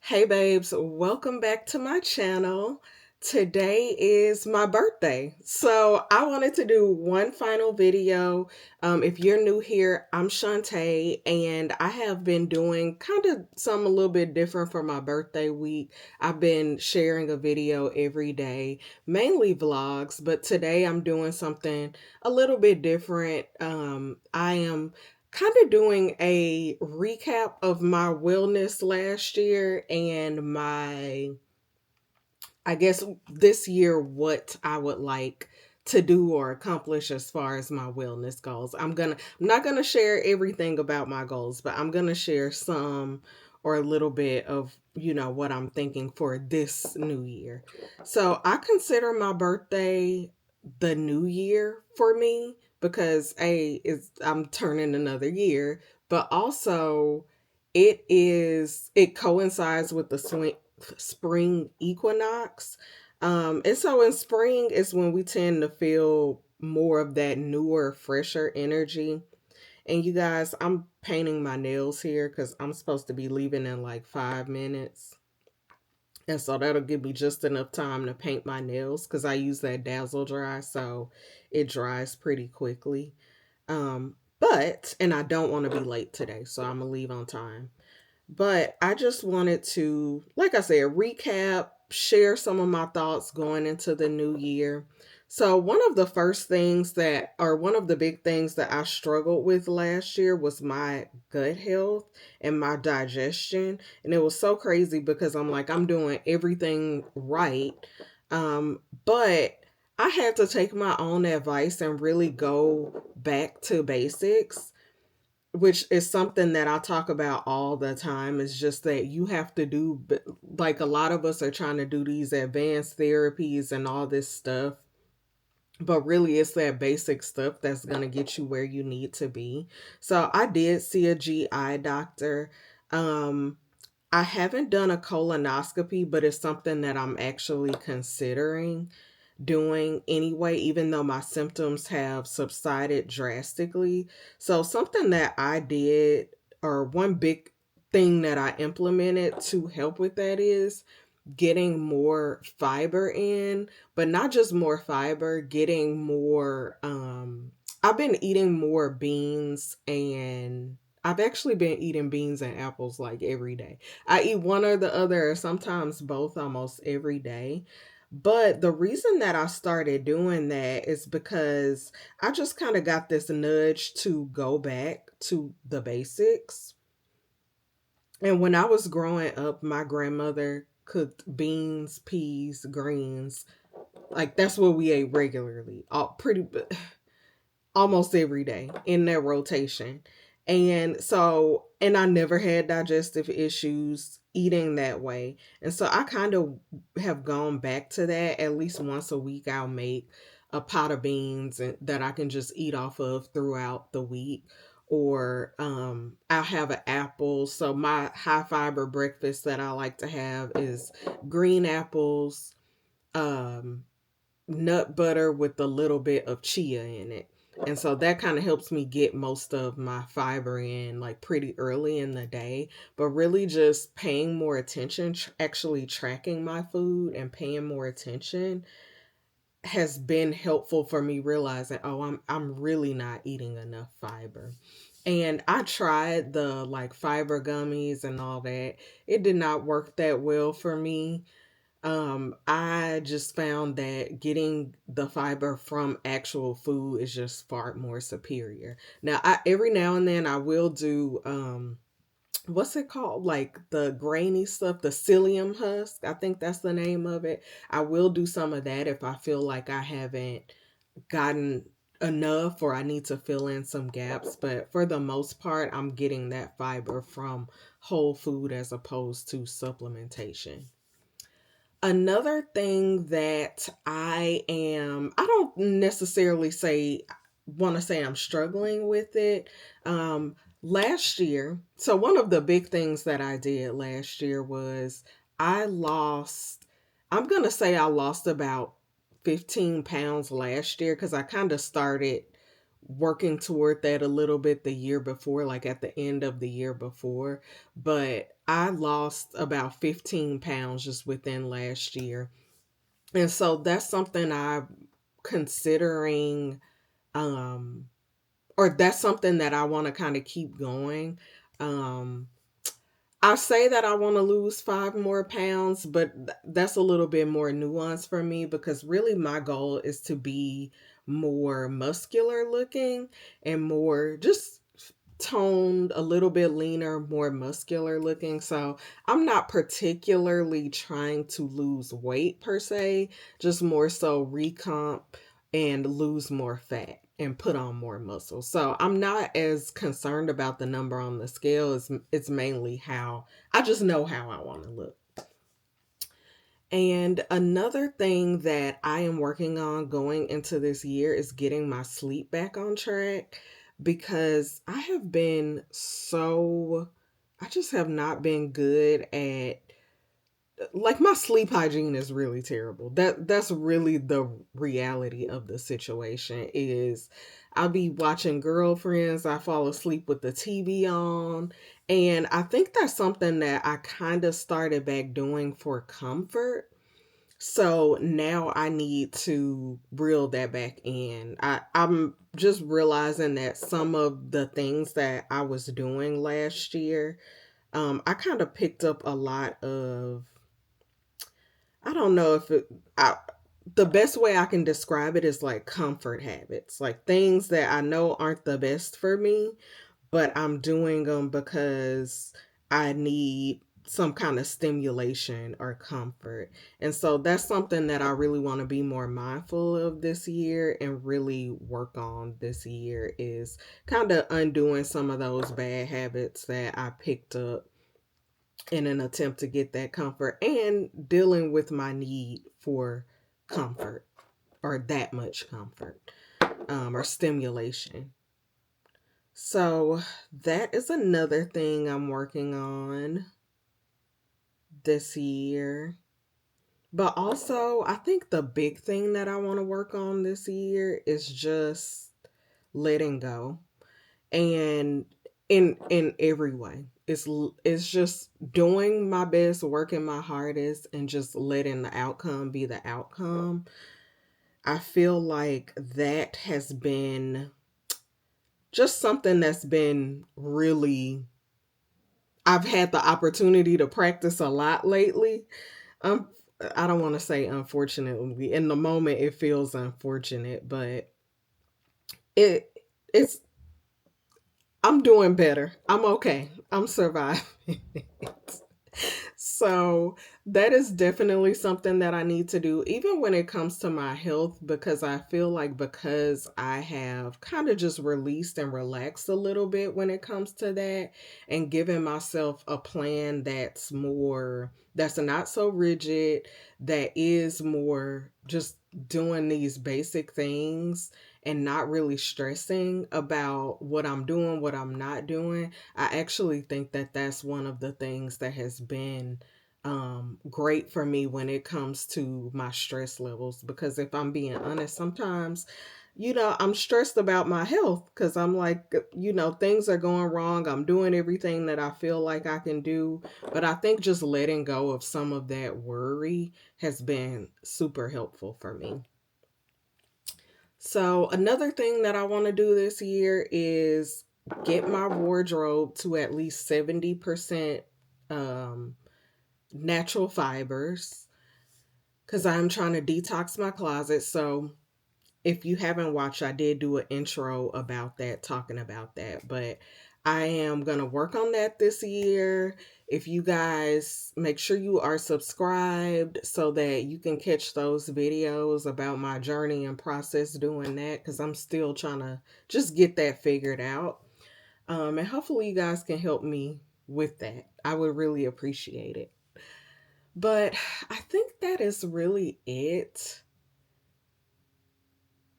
Hey babes, welcome back to my channel. Today is my birthday. So I wanted to do one final video. If you're new here, I'm Shantae and I have been doing kind of something a little bit different for my birthday week. I've been sharing a video every day, mainly vlogs, but today I'm doing something a little bit different. I am kind of doing a recap of my wellness last year and I guess this year, what I would like to do or accomplish as far as my wellness goals. I'm not gonna share everything about my goals, but I'm gonna share some or a little bit of, what I'm thinking for this new year. So I consider my birthday the new year for me because I'm turning another year, but also it coincides with the spring equinox. And so in spring is when we tend to feel more of that newer, fresher energy. And you guys, I'm painting my nails here because I'm supposed to be leaving in like 5 minutes. And so that'll give me just enough time to paint my nails because I use that Dazzle Dry, so it dries pretty quickly. And I don't want to be late today, so I'm gonna leave on time. But I just wanted to, like I said, recap, share some of my thoughts going into the new year. So, one of the big things that I struggled with last year was my gut health and my digestion. And it was so crazy because I'm doing everything right. But I had to take my own advice and really go back to basics, which is something that I talk about all the time. Is just that you have to do, like, a lot of us are trying to do these advanced therapies and all this stuff, but really it's that basic stuff that's going to get you where you need to be. So I did see a GI doctor. um I haven't done a colonoscopy, but it's something that I'm actually considering doing anyway, even though my symptoms have subsided drastically. So, something that I did, or one big thing that I implemented to help with that, is getting more fiber in, but not just more fiber, getting more. I've been eating more beans, and I've actually been eating beans and apples like every day. I eat one or the other, or sometimes both, almost every day. But the reason that I started doing that is because I just kind of got this nudge to go back to the basics. And when I was growing up, my grandmother cooked beans, peas, greens. Like, that's what we ate regularly, almost every day in their rotation. And I never had digestive issues eating that way. And so I kind of have gone back to that. At least once a week, I'll make a pot of beans that I can just eat off of throughout the week. Or I'll have an apple. So my high fiber breakfast that I like to have is green apples, um, nut butter with a little bit of chia in it. And so that kind of helps me get most of my fiber in like pretty early in the day. But really just paying more attention, actually tracking my food and paying more attention has been helpful for me realizing, oh, I'm really not eating enough fiber. And I tried the like fiber gummies and all that. It did not work that well for me. I just found that getting the fiber from actual food is just far more superior. Now, every now and then I will do what's it called? Like the grainy stuff, the psyllium husk. I think that's the name of it. I will do some of that if I feel like I haven't gotten enough or I need to fill in some gaps, but for the most part, I'm getting that fiber from whole food as opposed to supplementation. Another thing that I don't necessarily want to say I'm struggling with it. Last year, so one of the big things that I did last year was I lost, I'm going to say I lost about 15 pounds last year because I kind of started working toward that a little bit the year before, like at the end of the year before. But I lost about 15 pounds just within last year. And so that's something I'm considering, um, or that's something that I want to kind of keep going. Um, I say that I want to lose 5 more pounds, but that's a little bit more nuanced for me because really my goal is to be more muscular looking and more just toned, a little bit leaner, more muscular looking. So I'm not particularly trying to lose weight per se, just more so recomp and lose more fat and put on more muscle. So I'm not as concerned about the number on the scale. It's mainly how I just know how I want to look. And another thing that I am working on going into this year is getting my sleep back on track because I have been I just have not been good at, like, my sleep hygiene is really terrible. That's really the reality of the situation is I'll be watching Girlfriends, I fall asleep with the TV on, and I think that's something that I kind of started back doing for comfort. So now I need to reel that back in. I'm just realizing that some of the things that I was doing last year, I kind of picked up a lot of, I don't know if the best way I can describe it is like comfort habits, like things that I know aren't the best for me, but I'm doing them because I need some kind of stimulation or comfort. And so that's something that I really want to be more mindful of this year and really work on this year is kind of undoing some of those bad habits that I picked up in an attempt to get that comfort and dealing with my need for comfort or that much comfort, or stimulation. So that is another thing I'm working on this year. But also, I think the big thing that I want to work on this year is just letting go. And in every way. It's just doing my best, working my hardest and just letting the outcome be the outcome. I feel like that has been just something that's been really, I've had the opportunity to practice a lot lately. Um, I don't want to say unfortunately. In the moment, it feels unfortunate, but it it's I'm doing better. I'm okay. I'm surviving. So that is definitely something that I need to do, even when it comes to my health, because I feel like because I have kind of just released and relaxed a little bit when it comes to that and giving myself a plan that's not so rigid, that is more just doing these basic things and not really stressing about what I'm doing, what I'm not doing. I actually think that that's one of the things that has been great for me when it comes to my stress levels. Because if I'm being honest, sometimes, I'm stressed about my health because I'm like, things are going wrong. I'm doing everything that I feel like I can do. But I think just letting go of some of that worry has been super helpful for me. So, another thing that I want to do this year is get my wardrobe to at least 70% um, natural fibers because I'm trying to detox my closet. So, if you haven't watched, I did do an intro about that, talking about that. But I am going to work on that this year. If you guys make sure you are subscribed so that you can catch those videos about my journey and process doing that, because I'm still trying to just get that figured out. And hopefully, you guys can help me with that. I would really appreciate it. But I think that is really it.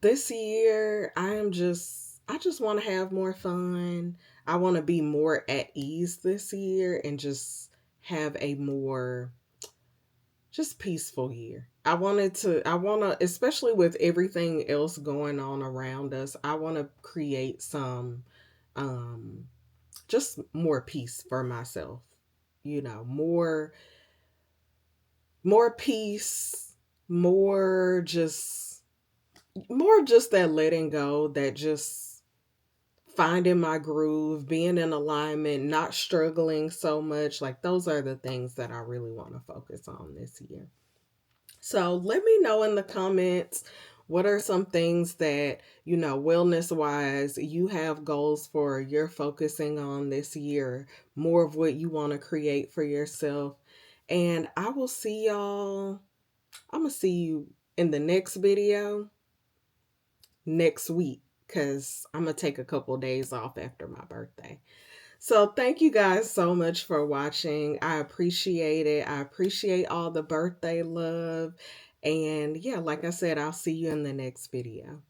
This year I just want to have more fun. I want to be more at ease this year and just have a more just peaceful year. I want to, especially with everything else going on around us, I want to create some um just more peace for myself. more peace, more just more just that letting go, that just finding my groove, being in alignment, not struggling so much. Like those are the things that I really want to focus on this year. So let me know in the comments, what are some things that, wellness wise, you have goals for, you're focusing on this year, more of what you want to create for yourself. And I'm going to see you in the next video next week, because I'm going to take a couple days off after my birthday. So thank you guys so much for watching. I appreciate it. I appreciate all the birthday love. And yeah, like I said, I'll see you in the next video.